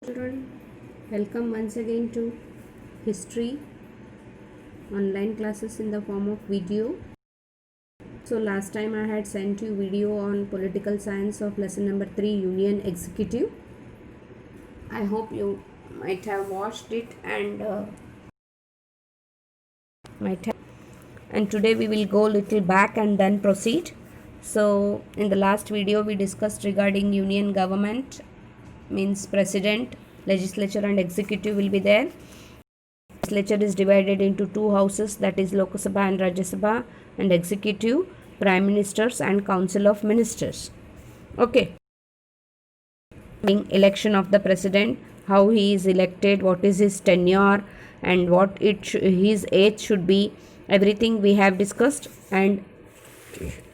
Children, welcome once again to history online classes in the form of video. So last time I had sent you video on political science of lesson number 3, Union Executive. I hope you might have watched it and today we will go little back and then proceed. So in the last video we discussed regarding union government, means president, legislature and executive will be there. Legislature is divided into two houses, that is Lok Sabha and Rajya Sabha, and executive, prime ministers and council of ministers. Okay. Election of the president, how he is elected, what is his tenure and what his age should be, everything we have discussed. And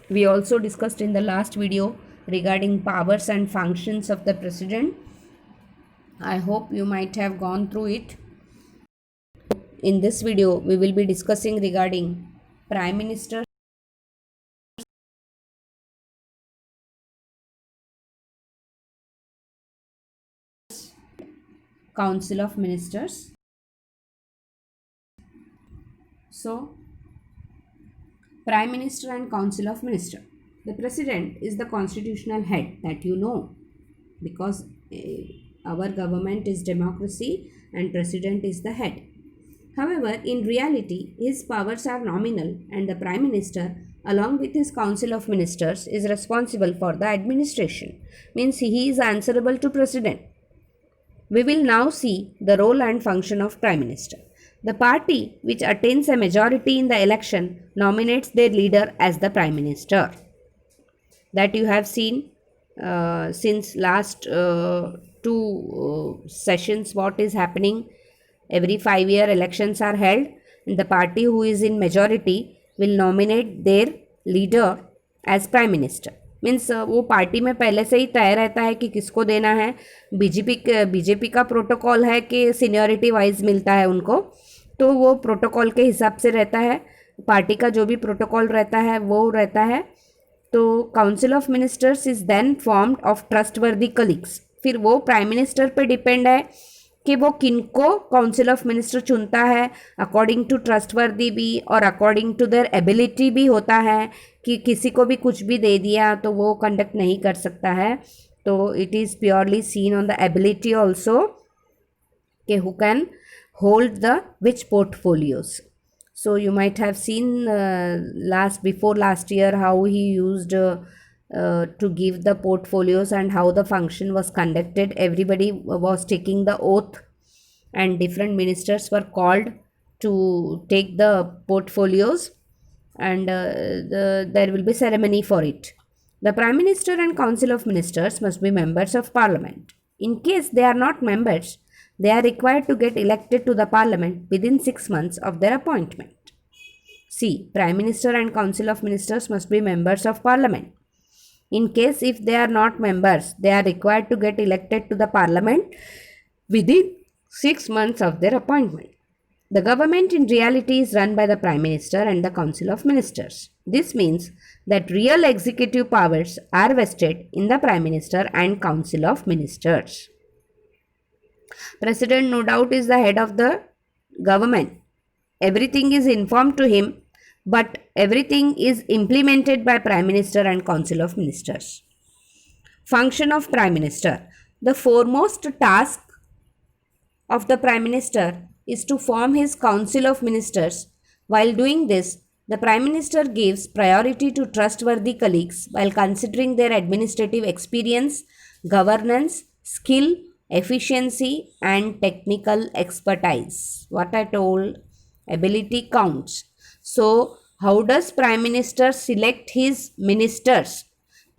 we also discussed in the last video regarding powers and functions of the president. I hope you might have gone through it. In this video, we will be discussing regarding Prime Minister, Council of Ministers. So, Prime Minister and Council of Ministers. The President is the constitutional head, that you know, because our government is democracy and President is the head. However, in reality, his powers are nominal and the Prime Minister, along with his Council of Ministers, is responsible for the administration. Means he is answerable to President. We will now see the role and function of Prime Minister. The party which attains a majority in the election nominates their leader as the Prime Minister. That you have seen since last two sessions what is happening. Every 5-year elections are held and the party who is in majority will nominate their leader as Prime Minister. Means वो party में पहले से ही तय रहता है कि किसको देना है. बीजेपी का प्रोटोकॉल है कि सीनियरिटी वाइज मिलता है उनको, तो वो प्रोटोकॉल के हिसाब से रहता है. पार्टी का जो भी प्रोटोकॉल रहता है वो रहता है. तो council of ministers is then formed of trustworthy colleagues. फिर वो प्राइम मिनिस्टर पे डिपेंड है कि वो किनको काउंसिल ऑफ मिनिस्टर चुनता है, अकॉर्डिंग टू ट्रस्टवर्दी भी और अकॉर्डिंग टू देयर एबिलिटी भी होता है कि किसी को भी कुछ भी दे दिया तो वो कंडक्ट नहीं कर सकता है. तो it is purely seen on the ability also कि who can hold the which portfolios. So you might have seen before last year how he used to give the portfolios and how the function was conducted. Everybody was taking the oath and different ministers were called to take the portfolios and there will be ceremony for it. The Prime Minister and Council of Ministers must be members of Parliament. In case they are not members, they are required to get elected to the Parliament within 6 months of their appointment. See, Prime Minister and Council of Ministers must be members of Parliament. In case if they are not members, they are required to get elected to the Parliament within 6 months of their appointment. The government in reality is run by the Prime Minister and the Council of Ministers. This means that real executive powers are vested in the Prime Minister and Council of Ministers. President no doubt is the head of the government. Everything is informed to him, but everything is implemented by Prime Minister and Council of Ministers. Function of Prime Minister. The foremost task of the Prime Minister is to form his Council of Ministers. While doing this, the Prime Minister gives priority to trustworthy colleagues while considering their administrative experience, governance, skill, efficiency and technical expertise. What I told, ability counts. So, how does Prime Minister select his ministers?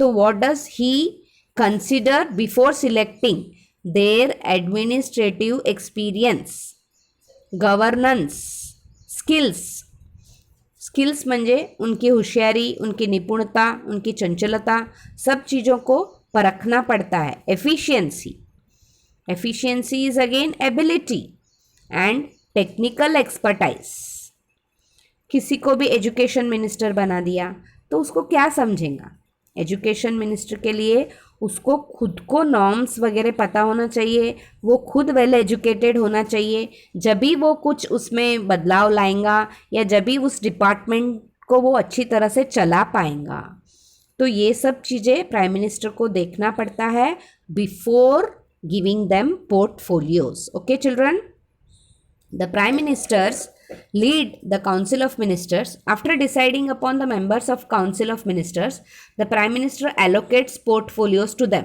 So, what does he consider before selecting? Their administrative experience, governance, skills. Skills म्हणजे उनकी होशियारी, उनकी निपुणता, उनकी चंचलता, सब चीज़ों को परखना पड़ता है. Efficiency. Efficiency is again ability and technical expertise. किसी को भी एजुकेशन मिनिस्टर बना दिया तो उसको क्या समझेगा? एजुकेशन मिनिस्टर के लिए उसको खुद को नॉर्म्स वगैरह पता होना चाहिए, वो खुद वेल एजुकेटेड होना चाहिए, जब भी वो कुछ उसमें बदलाव लाएगा या जब भी उस डिपार्टमेंट को वो अच्छी तरह से चला पाएगा। तो ये सब चीज़ें प्राइम मिनिस्टर को देखना पड़ता है before giving them portfolios. Okay children, the prime ministers lead the council of ministers. After deciding upon the members of council of ministers, the prime minister allocates portfolios to them.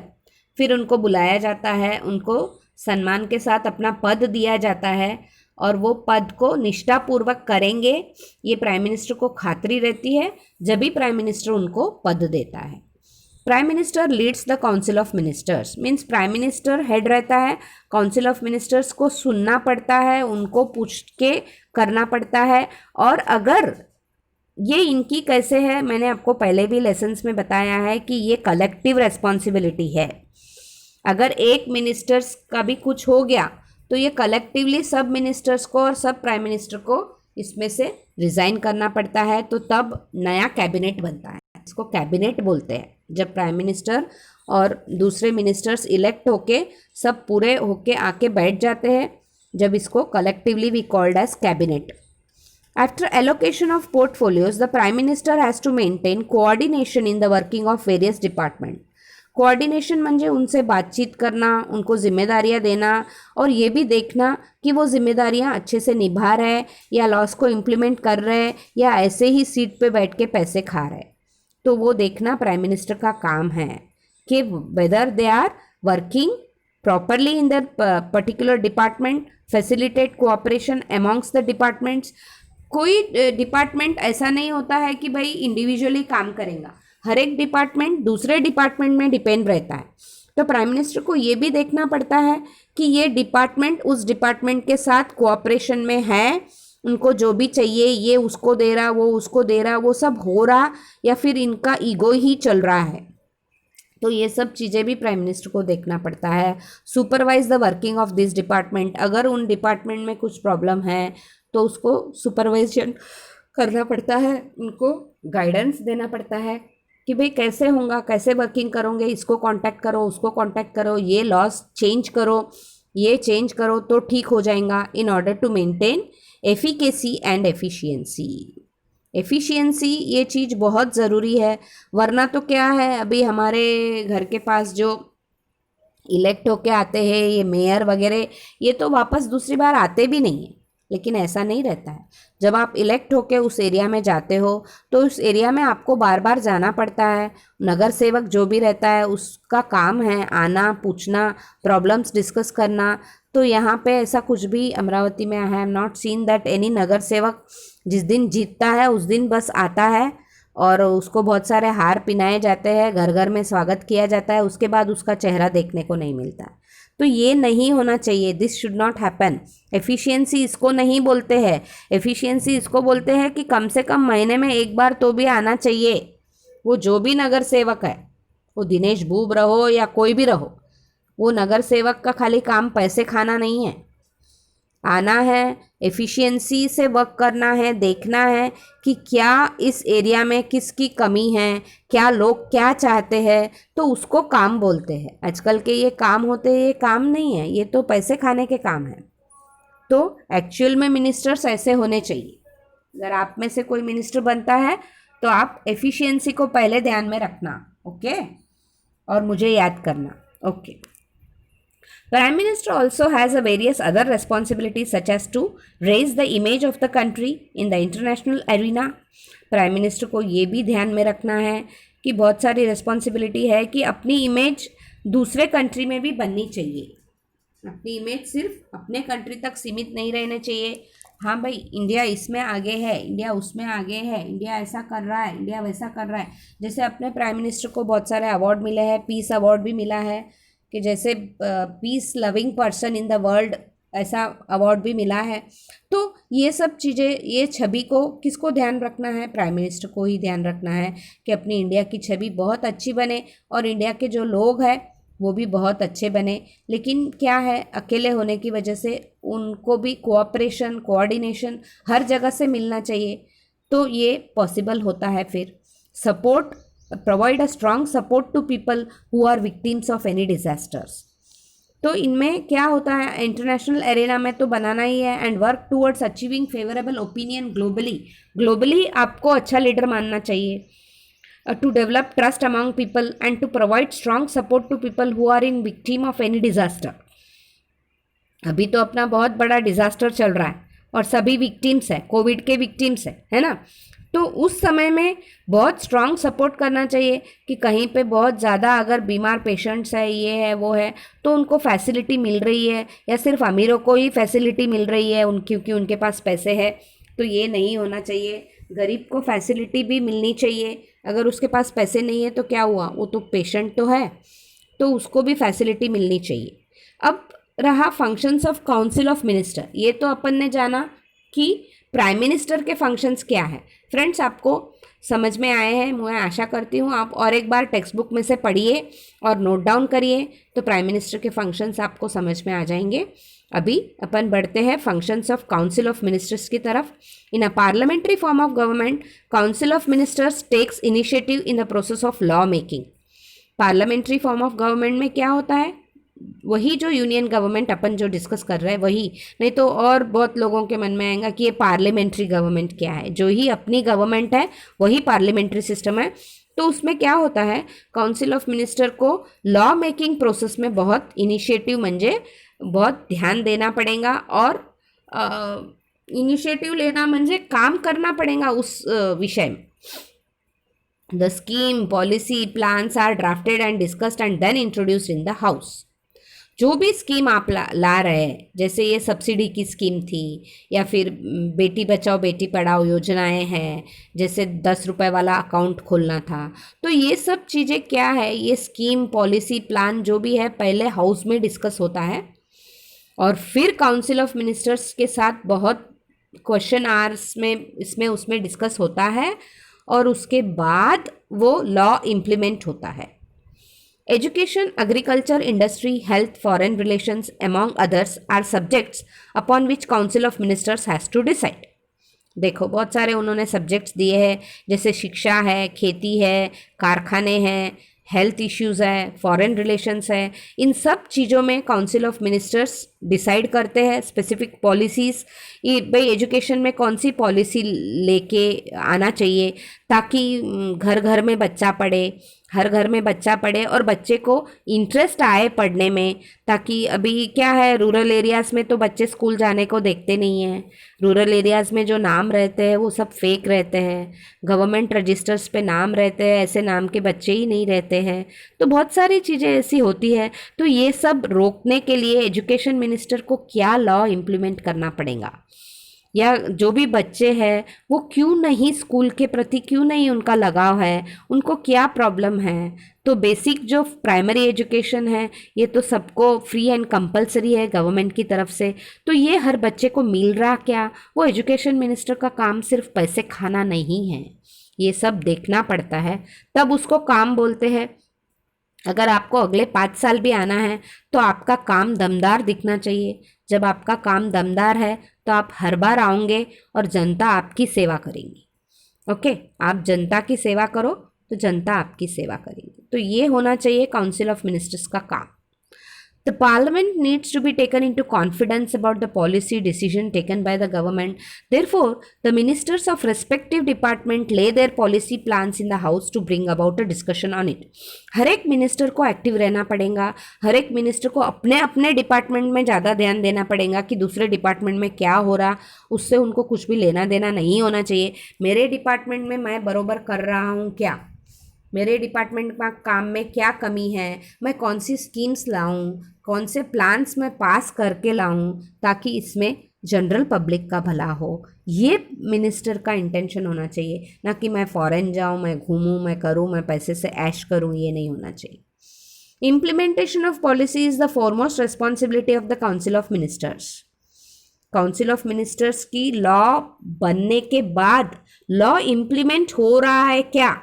फिर उनको बुलाया जाता है, उनको सम्मान के साथ अपना पद दिया जाता है और वो पद को निष्ठापूर्वक करेंगे, ये प्राइम मिनिस्टर को खातरी रहती है जब भी प्राइम मिनिस्टर उनको पद देता है। Prime minister leads the council of ministers, means prime minister head रहता है, काउंसिल ऑफ मिनिस्टर्स को सुनना पड़ता है, उनको पूछ के करना पड़ता है। और अगर ये इनकी कैसे है, मैंने आपको पहले भी लेसन्स में बताया है कि ये कलेक्टिव रेस्पॉन्सिबिलिटी है। अगर एक मिनिस्टर्स का भी कुछ हो गया तो ये कलेक्टिवली सब मिनिस्टर्स को और सब प्राइम मिनिस्टर को इसमें से रिज़ाइन करना पड़ता है, तो तब नया कैबिनेट बनता है। इसको कैबिनेट बोलते हैं, जब प्राइम मिनिस्टर और दूसरे मिनिस्टर्स इलेक्ट होके सब पूरे होके आके बैठ जाते हैं, जब इसको collectively we called as cabinet. After allocation of portfolios the prime minister has to maintain coordination in the working of various department. Coordination म्हणजे उनसे बातचीत करना, उनको जिम्मेदारियां देना और ये भी देखना कि वो जिम्मेदारियां अच्छे से निभा रहे या लॉस को इम्प्लीमेंट कर रहे या ऐसे ही सीट पे बैठ के पैसे खा रहे। तो वो देखना प्राइम मिनिस्टर का काम है कि whether they are working properly in that particular department, facilitate cooperation amongst the departments. कोई डिपार्टमेंट ऐसा नहीं होता है कि भाई इंडिविजुअली काम करेगा, हर एक डिपार्टमेंट दूसरे डिपार्टमेंट में डिपेंड रहता है। तो प्राइम मिनिस्टर को ये भी देखना पड़ता है कि ये डिपार्टमेंट उस डिपार्टमेंट के साथ कोऑपरेशन में है, उनको जो भी चाहिए ये उसको दे रहा, वो उसको दे रहा, वो सब हो रहा या फिर इनका ईगो ही चल रहा है। तो ये सब चीज़ें भी प्राइम मिनिस्टर को देखना पड़ता है। Supervise the working of this department, अगर उन डिपार्टमेंट में कुछ प्रॉब्लम है तो उसको सुपरवाइजन करना पड़ता है, उनको गाइडेंस देना पड़ता है कि भाई कैसे होगा, कैसे वर्किंग करोगे, इसको कांटेक्ट करो, उसको कांटेक्ट करो, ये लॉस चेंज करो, ये चेंज करो तो ठीक हो जाएगा, in order to maintain efficacy and efficiency. Efficiency ये चीज़ बहुत ज़रूरी है, वरना तो क्या है, अभी हमारे घर के पास जो इलेक्ट होके आते हैं ये मेयर वगैरह, ये तो वापस दूसरी बार आते भी नहीं हैं। लेकिन ऐसा नहीं रहता है, जब आप इलेक्ट होके उस एरिया में जाते हो तो उस एरिया में आपको बार बार जाना पड़ता है। नगर सेवक जो भी रहता है उसका काम है आना, पूछना, प्रॉब्लम्स डिस्कस करना। तो यहाँ पे ऐसा कुछ भी अमरावती में I have not seen that any नगर सेवक जिस दिन जीतता है उस दिन बस आता है और उसको बहुत सारे हार पिनाए जाते हैं, घर घर में स्वागत किया जाता है, उसके बाद उसका चेहरा देखने को नहीं मिलता। तो ये नहीं होना चाहिए, this should not happen. Efficiency इसको नहीं बोलते हैं, एफिशिएंसी इसको बोलते हैं कि कम से कम महीने में एक बार तो भी आना चाहिए। वो जो भी नगर सेवक है, वो दिनेश बूब रहो या कोई भी रहो, वो नगर सेवक का खाली काम पैसे खाना नहीं है, आना है, एफिशिएंसी से वर्क करना है, देखना है कि क्या इस एरिया में किसकी कमी है, क्या लोग क्या चाहते हैं, तो उसको काम बोलते हैं। आजकल के ये काम होते हैं, ये काम नहीं है, ये तो पैसे खाने के काम है। तो एक्चुअल में मिनिस्टर्स ऐसे होने चाहिए। अगर आप में से कोई मिनिस्टर बनता है तो आप एफिशिएंसी को पहले ध्यान में रखना, ओके, और मुझे याद करना, okay. Prime Minister also has a various other responsibilities such as to raise the image of the country in the international arena. Prime minister को ये भी ध्यान में रखना है कि बहुत सारी रिस्पॉन्सिबिलिटी है कि अपनी इमेज दूसरे कंट्री में भी बननी चाहिए। अपनी इमेज सिर्फ अपने कंट्री तक सीमित नहीं रहना चाहिए। हाँ भाई, इंडिया इसमें आगे है, इंडिया उसमें आगे है, इंडिया ऐसा कर रहा है, इंडिया वैसा कर रहा है। जैसे अपने प्राइम मिनिस्टर को बहुत सारे अवार्ड मिले हैं, पीस अवार्ड भी मिला है कि जैसे peace loving person in the world, ऐसा अवार्ड भी मिला है। तो ये सब चीज़ें, ये छवि को किसको ध्यान रखना है? प्राइम मिनिस्टर को ही ध्यान रखना है कि अपनी इंडिया की छवि बहुत अच्छी बने और इंडिया के जो लोग हैं वो भी बहुत अच्छे बने। लेकिन क्या है, अकेले होने की वजह से उनको भी कोऑपरेशन, कोऑर्डिनेशन हर जगह से मिलना चाहिए, तो ये पॉसिबल होता है। फिर support provide a strong support to people who are victims of any disasters. तो इनमें क्या होता है, इंटरनेशनल एरेना में तो बनाना ही है, and work towards achieving favourable opinion globally. Globally आपको अच्छा लीडर मानना चाहिए, to develop trust among people and to provide strong support to people who are in victim of any disaster. अभी तो अपना बहुत बड़ा डिजास्टर चल रहा है और सभी विक्टिम्स है, कोविड के विक्टिम्स है ना। तो उस समय में बहुत स्ट्रॉन्ग सपोर्ट करना चाहिए कि कहीं पे बहुत ज़्यादा अगर बीमार पेशेंट्स है, ये है वो है, तो उनको फैसिलिटी मिल रही है, या सिर्फ अमीरों को ही फैसिलिटी मिल रही है क्योंकि उनके पास पैसे है। तो ये नहीं होना चाहिए, गरीब को फैसिलिटी भी मिलनी चाहिए। अगर उसके पास पैसे नहीं है तो क्या हुआ, वो तो पेशेंट तो है, तो उसको भी फैसिलिटी मिलनी चाहिए। अब रहा functions of council of minister. ये तो अपन ने जाना कि प्राइम मिनिस्टर के फंक्शंस क्या है। फ्रेंड्स, आपको समझ में आए हैं, मैं आशा करती हूँ। आप और एक बार टेक्स्ट बुक में से पढ़िए और नोट डाउन करिए, तो प्राइम मिनिस्टर के फंक्शंस आपको समझ में आ जाएंगे। अभी अपन बढ़ते हैं functions of council of ministers की तरफ। In a parliamentary form of government, council of ministers takes initiative in the process of law making. Parliamentary form of government में क्या होता है, वही जो यूनियन गवर्नमेंट अपन जो डिस्कस कर रहे हैं वही, नहीं तो और बहुत लोगों के मन में आएगा कि ये पार्लियामेंट्री गवर्नमेंट क्या है। जो ही अपनी गवर्नमेंट है वही पार्लियामेंट्री सिस्टम है। तो उसमें क्या होता है, काउंसिल ऑफ मिनिस्टर को लॉ मेकिंग प्रोसेस में बहुत इनिशिएटिव म्हणजे बहुत ध्यान देना पड़ेगा, और इनिशिएटिव लेना म्हणजे काम करना पड़ेगा उस विषय में। The scheme, policy, plans are drafted and discussed and then introduced in the house. जो भी स्कीम आप ला रहे हैं, जैसे ये सब्सिडी की स्कीम थी, या फिर बेटी बचाओ बेटी पढ़ाओ योजनाएं हैं, जैसे 10 रुपये वाला अकाउंट खोलना था, तो ये सब चीज़ें क्या है, ये स्कीम, पॉलिसी, प्लान जो भी है पहले हाउस में डिस्कस होता है, और फिर काउंसिल ऑफ मिनिस्टर्स के साथ बहुत क्वेश्चन आवर्स में इसमें उसमें डिस्कस होता है, और उसके बाद वो लॉ इम्प्लीमेंट होता है। Education, agriculture, industry, health, foreign relations, among others, are subjects upon which Council of Ministers has to decide. देखो बहुत सारे उन्होंने सब्जेक्ट्स दिए हैं, जैसे शिक्षा है, खेती है, कारखाने हैं, हेल्थ इश्यूज़ है, फॉरेन रिलेशंस है। इन सब चीज़ों में काउंसिल ऑफ मिनिस्टर्स डिसाइड करते हैं स्पेसिफिक पॉलिसीज़। ये भाई एजुकेशन में कौन सी पॉलिसी लेके आना चाहिए ताकि घर घर में बच्चा पढ़े, हर घर में बच्चा पढ़े और बच्चे को इंटरेस्ट आए पढ़ने में। ताकि अभी क्या है, रूरल एरियाज़ में तो बच्चे स्कूल जाने को देखते नहीं हैं। रूरल एरियाज़ में जो नाम रहते हैं वो सब फेक रहते हैं, गवर्नमेंट रजिस्टर्स पे नाम रहते हैं, ऐसे नाम के बच्चे ही नहीं रहते हैं। तो बहुत सारी चीज़ें ऐसी होती है। तो ये सब रोकने के लिए एजुकेशन मिनिस्टर को क्या लॉ इम्प्लीमेंट करना पड़ेगा, या जो भी बच्चे हैं वो क्यों नहीं स्कूल के प्रति, क्यों नहीं उनका लगाव है, उनको क्या प्रॉब्लम है। तो बेसिक जो प्राइमरी एजुकेशन है ये तो सबको फ्री एंड कंपलसरी है गवर्नमेंट की तरफ से, तो ये हर बच्चे को मिल रहा क्या। वो एजुकेशन मिनिस्टर का काम सिर्फ पैसे खाना नहीं है, ये सब देखना पड़ता है, तब उसको काम बोलते हैं। अगर आपको अगले 5 साल भी आना है तो आपका काम दमदार दिखना चाहिए। जब आपका काम दमदार है तो आप हर बार आओगे और जनता आपकी सेवा करेंगी। ओके, आप जनता की सेवा करो तो जनता आपकी सेवा करेगी। तो ये होना चाहिए काउंसिल ऑफ मिनिस्टर्स का काम। The Parliament needs to be taken into confidence about the policy decision taken by the government. Therefore, the ministers of respective department lay their policy plans in the house to bring about a discussion on it. हर एक minister को active रहना पड़ेगा, हर एक minister को अपने अपने department में ज़्यादा ध्यान देना पड़ेगा कि दूसरे डिपार्टमेंट में क्या हो रहा, उससे उनको कुछ भी लेना देना नहीं होना चाहिए। मेरे डिपार्टमेंट में मैं बरोबर कर रहा हूँ क्या, मेरे डिपार्टमेंट का काम में क्या कमी है, मैं कौन सी स्कीम्स लाऊं, कौन से प्लान्स मैं पास करके लाऊं ताकि इसमें जनरल पब्लिक का भला हो। ये मिनिस्टर का इंटेंशन होना चाहिए, ना कि मैं फॉरेन जाऊं, मैं घूमूं, मैं करूं, मैं पैसे से ऐश करूं, ये नहीं होना चाहिए। Implementation of policy is the foremost responsibility of the council of ministers. Council of ministers की लॉ बनने के बाद लॉ इम्प्लीमेंट हो रहा है क्या।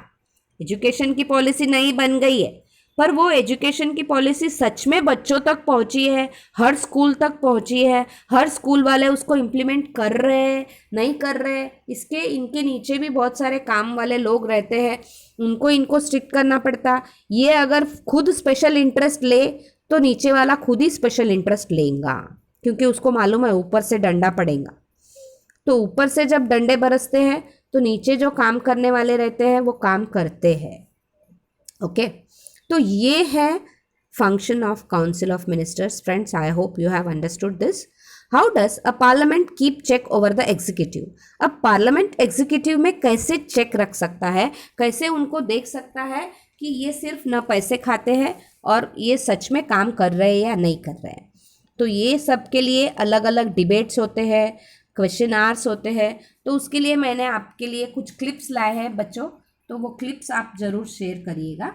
एजुकेशन की पॉलिसी नहीं बन गई है पर वो एजुकेशन की पॉलिसी सच में बच्चों तक पहुंची है, हर स्कूल तक पहुंची है, हर स्कूल वाले उसको इम्प्लीमेंट कर रहे हैं, नहीं कर रहे हैं, इसके इनके नीचे भी बहुत सारे काम वाले लोग रहते हैं, उनको इनको स्ट्रिक्ट करना पड़ता। ये अगर खुद स्पेशल इंटरेस्ट ले तो नीचे वाला खुद ही स्पेशल इंटरेस्ट लेगा, क्योंकि उसको मालूम है ऊपर से डंडा पड़ेगा। तो ऊपर से जब डंडे बरसते हैं तो नीचे जो काम करने वाले रहते हैं वो काम करते हैं। ओके, तो ये है function of council of ministers. Friends, I hope you have understood this. How does a parliament keep check over the executive? अब पार्लियामेंट एग्जीक्यूटिव में कैसे चेक रख सकता है, कैसे उनको देख सकता है कि ये सिर्फ न पैसे खाते हैं और ये सच में काम कर रहे हैं या नहीं कर रहे हैं। तो ये सब के लिए अलग अलग डिबेट्स होते हैं, क्वेश्चन आवर्स होते हैं। तो उसके लिए मैंने आपके लिए कुछ क्लिप्स लाए हैं बच्चों, तो वो क्लिप्स आप ज़रूर शेयर करिएगा।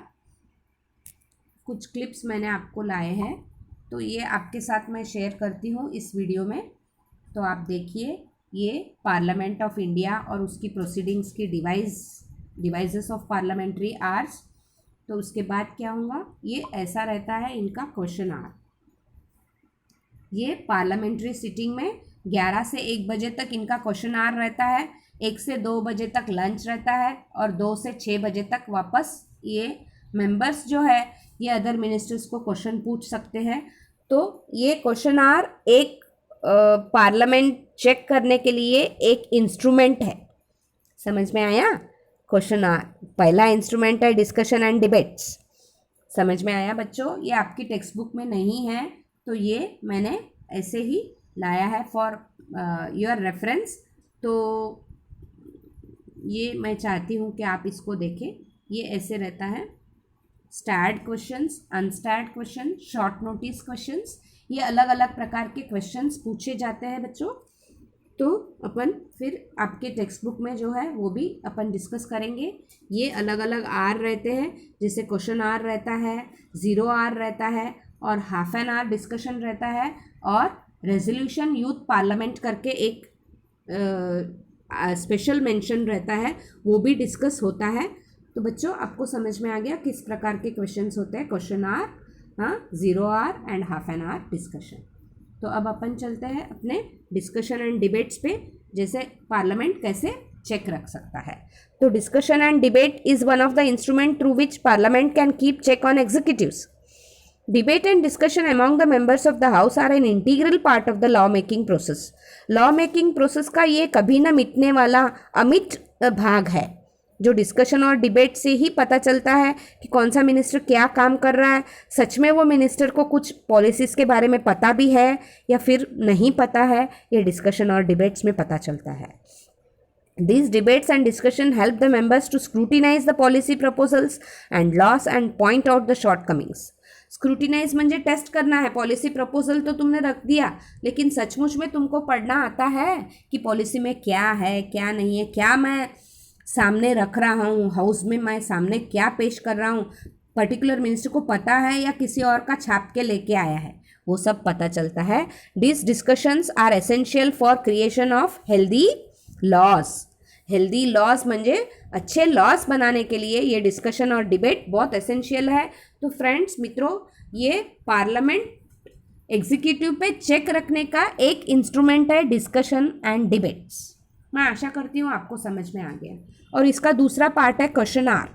कुछ क्लिप्स मैंने आपको लाए हैं, तो ये आपके साथ मैं शेयर करती हूँ इस वीडियो में। तो आप देखिए, ये पार्लियामेंट ऑफ इंडिया और उसकी प्रोसीडिंग्स की डिवाइसेस ऑफ पार्लियामेंट्री आवर्स। तो उसके बाद क्या होगा, ये ऐसा रहता है इनका क्वेश्चन आवर। ये पार्लियामेंट्री सिटिंग में 11 से 1 बजे तक इनका क्वेश्चन आवर रहता है, 1 से 2 बजे तक लंच रहता है और 2 से 6 बजे तक वापस ये मेंबर्स जो है ये अदर मिनिस्टर्स को क्वेश्चन पूछ सकते हैं। तो ये क्वेश्चन आवर एक पार्लियामेंट चेक करने के लिए एक इंस्ट्रूमेंट है। समझ में आया? क्वेश्चन आवर पहला इंस्ट्रूमेंट है डिस्कशन एंड डिबेट्स। समझ में आया बच्चों? ये आपकी टेक्स्ट बुक में नहीं है, तो ये मैंने ऐसे ही लाया है फॉर योर रेफरेंस। तो ये मैं चाहती हूँ कि आप इसको देखें। ये ऐसे रहता है, starred questions, unstarred question, short notice questions, ये अलग अलग प्रकार के क्वेश्चंस पूछे जाते हैं बच्चों। तो अपन फिर आपके टेक्स्ट बुक में जो है वो भी अपन डिस्कस करेंगे। ये अलग अलग आर रहते हैं, जैसे क्वेश्चन आर रहता है, 0 आर रहता है और हाफ एन आवर डिस्कशन रहता है, और रेजोल्यूशन यूथ पार्लियामेंट करके एक स्पेशल मेंशन रहता है, वो भी डिस्कस होता है। तो बच्चों, आपको समझ में आ गया किस प्रकार के क्वेश्चंस होते हैं, क्वेश्चन आर, हाँ, 0 hour and half an hour discussion. तो अब अपन चलते हैं अपने डिस्कशन एंड डिबेट्स पे, जैसे पार्लियामेंट कैसे चेक रख सकता है। तो discussion and debate is one of the instrument through which parliament can keep check on executives. Debate and discussion among the members of the house are an integral part of the law making process. Law making process का ये कभी न मिटने वाला अमिट भाग है, जो डिस्कशन और डिबेट से ही पता चलता है कि कौन सा मिनिस्टर क्या काम कर रहा है, सच में वो मिनिस्टर को कुछ पॉलिसीज़ के बारे में पता भी है या फिर नहीं पता है, ये डिस्कशन और डिबेट्स में पता चलता है. These debates and discussion help the members to scrutinize the policy proposals and laws and point out the shortcomings. Scrutinise म्हणजे टेस्ट करना है. पॉलिसी प्रपोजल तो तुमने रख दिया, लेकिन सचमुच में तुमको पढ़ना आता है कि पॉलिसी में क्या है क्या नहीं है, क्या मैं सामने रख रहा हूँ हाउस में, मैं सामने क्या पेश कर रहा हूँ, पर्टिकुलर मिनिस्टर को पता है या किसी और का छाप के लेके आया है, वो सब पता चलता है. This discussions are essential for creation of healthy laws. Healthy laws म्हणजे अच्छे लॉज बनाने के लिए ये डिस्कशन और डिबेट बहुत एसेंशियल है. तो फ्रेंड्स, मित्रों, ये पार्लियामेंट एग्जीक्यूटिव पे चेक रखने का एक इंस्ट्रूमेंट है डिस्कशन एंड डिबेट्स. मैं आशा करती हूँ आपको समझ में आ गया. और इसका दूसरा पार्ट है question hour.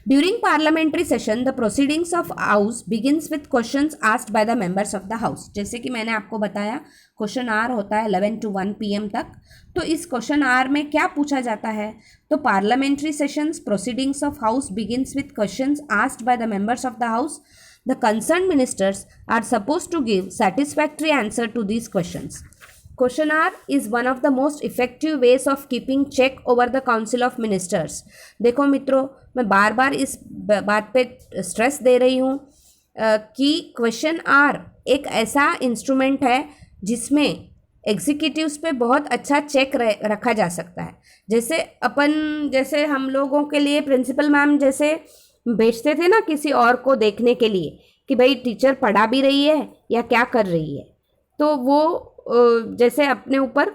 During parliamentary session, the proceedings of House begins with questions asked by the members of the House. जैसे कि मैंने आपको बताया, क्वेश्चन आर होता है 11 to 1 PM तक. तो इस क्वेश्चन आर में क्या पूछा जाता है? तो parliamentary sessions proceedings of House begins with questions asked by the members of the House. The concerned ministers are supposed to give satisfactory answer to these questions. Question R is one of the most effective ways of keeping check over the Council of Ministers. देखो मित्रों, मैं बार बार इस बात पे stress दे रही हूँ कि question are एक ऐसा इंस्ट्रूमेंट है जिसमें एग्जीक्यूटिव्स पे बहुत अच्छा चेक रखा जा सकता है. जैसे हम लोगों के लिए प्रिंसिपल मैम जैसे भेजते थे ना किसी और को देखने के लिए कि भाई टीचर पढ़ा भी रही है या क्या कर रही है, तो वो जैसे अपने ऊपर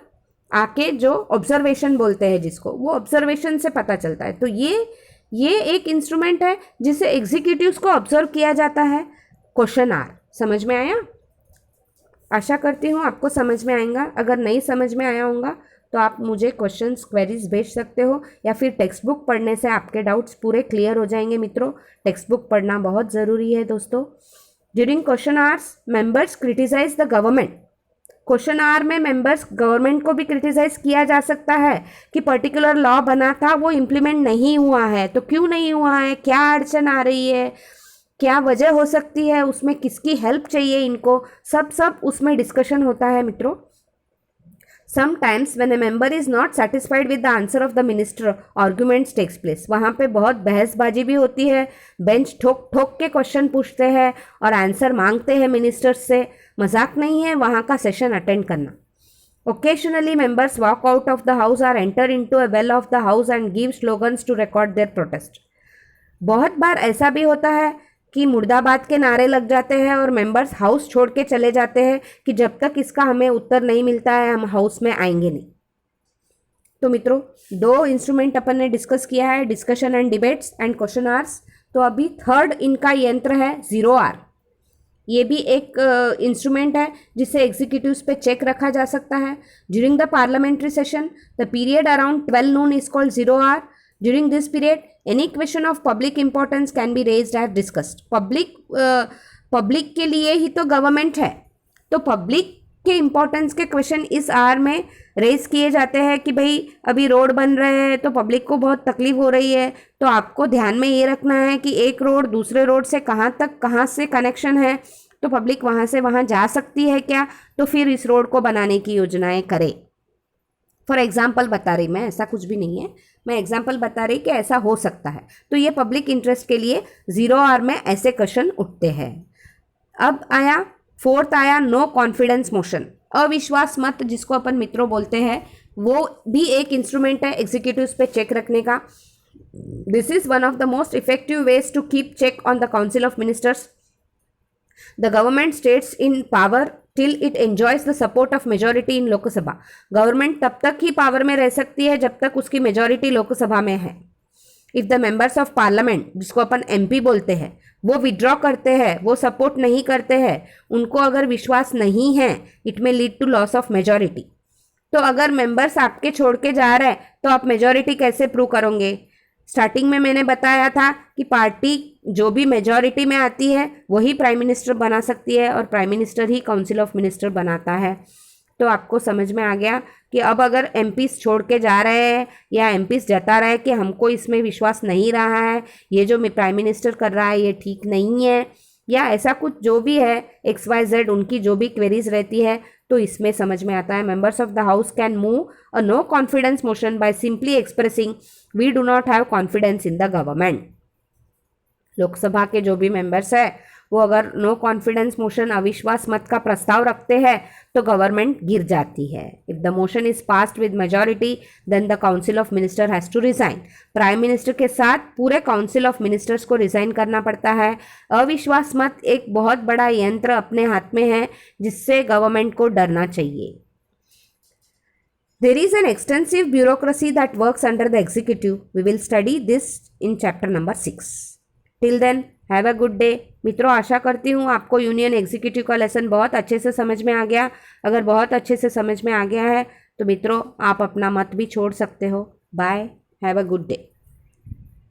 आके जो ऑब्जर्वेशन बोलते हैं जिसको, वो ऑब्जर्वेशन से पता चलता है. तो ये ये एक इंस्ट्रूमेंट है जिसे एग्जीक्यूटिव्स को ऑब्जर्व किया जाता है। क्वेश्चन आर, समझ में आया? आशा करती हूँ आपको समझ में आएगा। अगर नहीं समझ में आया होगा तो आप मुझे क्वेश्चंस क्वेरीज भेज सकते हो, या फिर टेक्स्ट बुक पढ़ने से आपके डाउट्स पूरे क्लियर हो जाएंगे। मित्रों, टेक्स्ट बुक पढ़ना बहुत ज़रूरी है दोस्तों। During question hours members criticise the government. Question hour में मेंबर्स गवर्नमेंट को भी क्रिटिसाइज किया जा सकता है कि पर्टिकुलर लॉ बना था, वो इम्प्लीमेंट नहीं हुआ है, तो क्यों नहीं हुआ है, क्या अड़चन आ रही है, क्या वजह हो सकती है, उसमें किसकी हेल्प चाहिए इनको, सब उसमें डिस्कशन होता है मित्रों। Sometimes when a member is not satisfied with the answer of the minister, arguments takes place. वहाँ पे बहुत बहसबाजी भी होती है, बेंच ठोक ठोक के क्वेश्चन पूछते हैं और आंसर मांगते हैं मिनिस्टर्स से। मजाक नहीं है वहाँ का सेशन अटेंड करना। Occasionally members walk out of the house or enter into a well of the house and give slogans to record their protest. बहुत बार ऐसा भी होता है कि मुर्दाबाद के नारे लग जाते हैं और मेंबर्स हाउस छोड़ के चले जाते हैं कि जब तक इसका हमें उत्तर नहीं मिलता है हम हाउस में आएंगे नहीं। तो मित्रों, 2 इंस्ट्रूमेंट अपन ने डिस्कस किया है, discussion and debates and question hours. तो अभी थर्ड इनका यंत्र है 0R। ये भी एक इंस्ट्रूमेंट है जिसे एग्जीक्यूटिव्स पे चेक रखा जा सकता है। During the parliamentary session the period around 12 noon is called 0R। During this period any question of public importance can be raised as discussed. Public के लिए ही तो गवर्नमेंट है, तो पब्लिक के इंपॉर्टेंस के क्वेश्चन इस आवर में रेज किए जाते हैं कि भाई अभी रोड बन रहे हैं तो पब्लिक को बहुत तकलीफ हो रही है, तो आपको ध्यान में ये रखना है कि एक रोड दूसरे रोड से कहाँ से कनेक्शन है, तो पब्लिक वहाँ से वहाँ जा सकती है क्या, तो फिर इस रोड को बनाने की योजनाएं करे। फॉर एग्जाम्पल बता रही मैं, ऐसा कुछ भी नहीं है, मैं एग्जाम्पल बता रही कि ऐसा हो सकता है। तो ये पब्लिक इंटरेस्ट के लिए 0R में ऐसे क्वेश्चन उठते हैं। अब आया 4th आया नो कॉन्फिडेंस मोशन, अविश्वास मत जिसको अपन मित्रों बोलते हैं, वो भी एक इंस्ट्रूमेंट है एग्जीक्यूटिव्स पे चेक रखने का। This is one of the most effective ways to keep check on the council of ministers. The government states in power till it enjoys the support of majority in Lok Sabha. Government तब तक ही power में रह सकती है जब तक उसकी majority Lok Sabha में है। If the members of parliament, जिसको अपन MP बोलते हैं, वो विड्रॉ करते हैं, वो सपोर्ट नहीं करते हैं, उनको अगर विश्वास नहीं है, इट में lead to loss of majority. तो अगर मेंबर्स आपके छोड़ के जा रहे हैं तो आप मेजोरिटी कैसे प्रूव करोगे? स्टार्टिंग में मैंने बताया था कि पार्टी जो भी मेजोरिटी में आती है वही प्राइम मिनिस्टर बना सकती है और prime minister he council of minister बनाता है। तो आपको समझ में आ गया कि अब अगर MPs छोड़ के जा रहे हैं या MPs जता रहे हैं कि हमको इसमें विश्वास नहीं रहा है, ये जो प्राइम मिनिस्टर कर रहा है ये ठीक नहीं है, या ऐसा कुछ जो भी है XYZ, उनकी जो भी क्वेरीज रहती है, तो इसमें समझ में आता है members of the house can move a no confidence motion by simply expressing we do not have confidence in the government. Lok Sabha के जो भी मेंबर्स है वो अगर नो कॉन्फिडेंस मोशन, अविश्वास मत का प्रस्ताव रखते हैं तो गवर्नमेंट गिर जाती है। If the motion is passed with majority then the council of minister has to resign. Prime minister के साथ पूरे काउंसिल ऑफ मिनिस्टर्स को रिजाइन करना पड़ता है। अविश्वास मत एक बहुत बड़ा यंत्र अपने हाथ में है जिससे गवर्नमेंट को डरना चाहिए। There is an extensive bureaucracy that works under the executive. We will study this in chapter number 6. Till then, have a good day. मित्रों, आशा करती हूँ आपको यूनियन एग्जीक्यूटिव का लेसन बहुत अच्छे से समझ में आ गया। अगर बहुत अच्छे से समझ में आ गया है तो मित्रों आप अपना मत भी छोड़ सकते हो। Bye, have a good day.